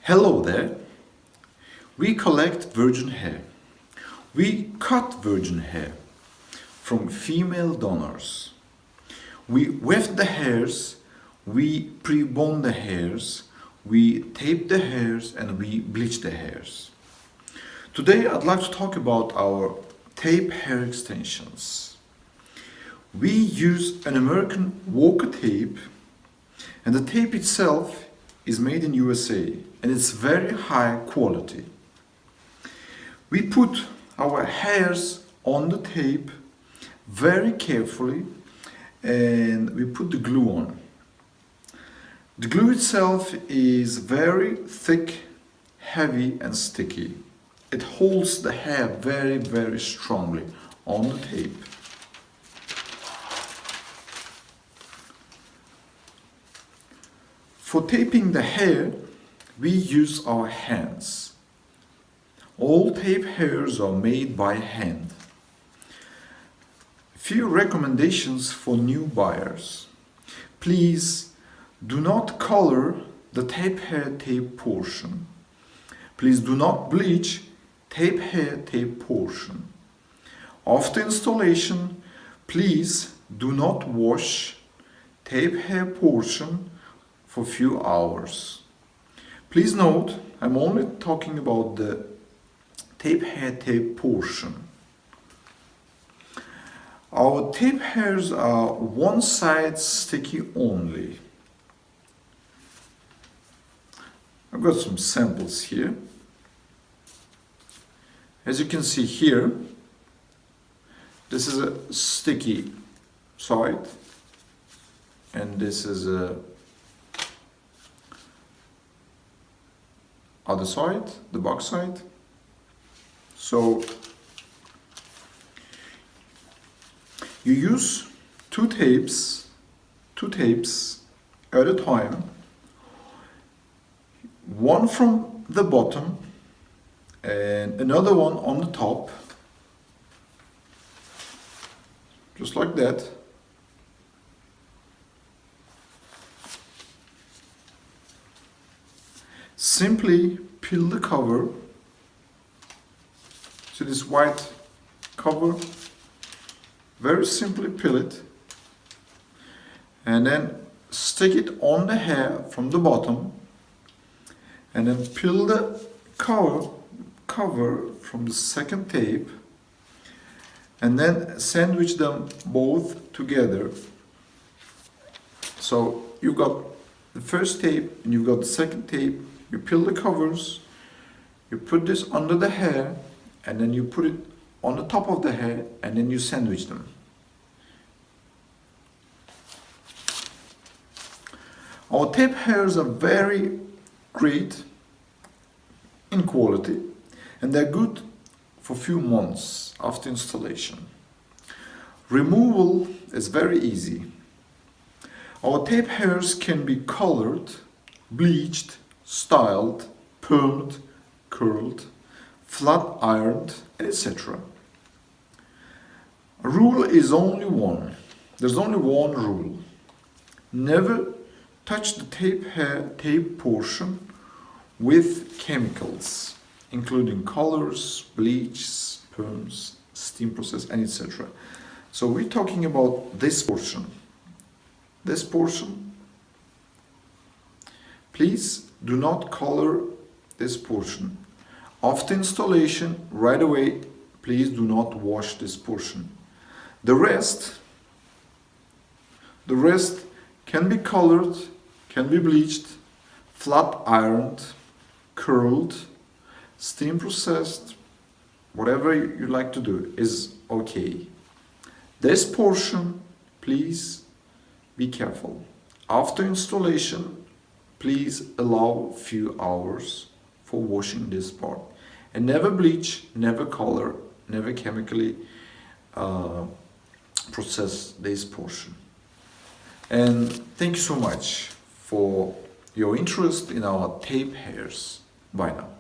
Hello there. We collect virgin hair. We cut virgin hair from female donors. We weft the hairs, we pre-bond the hairs, we tape the hairs, and we bleach the hairs. Today I'd like to talk about our tape hair extensions. We use an American Walker tape, and the tape itself is made in USA and it's very high quality. We put our hairs on the tape very carefully and we put the glue on. The glue itself is very thick, heavy and sticky. It holds the hair very strongly on the tape. For taping the hair, we use our hands. All tapeHairs are made by hand. Few recommendations for new buyers. Please do not color the tapeHair tape portion. Please do not bleach tapeHair tape portion. After installation, please do not wash tapeHair portion for few hours. Please note, I'm only talking about the tapeHair tape portion. Our tapeHairs are one side sticky only. I've got some samples here. As you can see here, this is a sticky side and this is a other side, the back side. So you use two tapes at a time, one from the bottom and another one on the top, just like that. Simply peel the cover. See this white cover? Very simply peel it and then stick it on the hair from the bottom and then peel the cover from the second tape and then sandwich them both together. So you've got the first tape and you've got the second tape. You peel the covers, you put this under the hair and then you put it on the top of the hair and then you sandwich them. Our tapeHairs are very great in quality and they're good for a few months after installation. Removal is very easy. Our tapeHairs can be colored, bleached, styled, permed, curled, flat ironed, etc. A rule is only one. There's only one rule. Never touch the tapeHair tape portion with chemicals, including colors, bleach, perms, steam process, and etc. So we're talking about this portion. This portion, please do not color this portion. After installation, right away, please do not wash this portion. The rest can be colored, can be bleached, flat ironed, curled, steam processed, whatever you like to do is okay. This portion, please be careful. After installation, please allow a few hours for washing this part. And never bleach, never color, never chemically process this portion. And thank you so much for your interest in our tapeHairs. Bye now.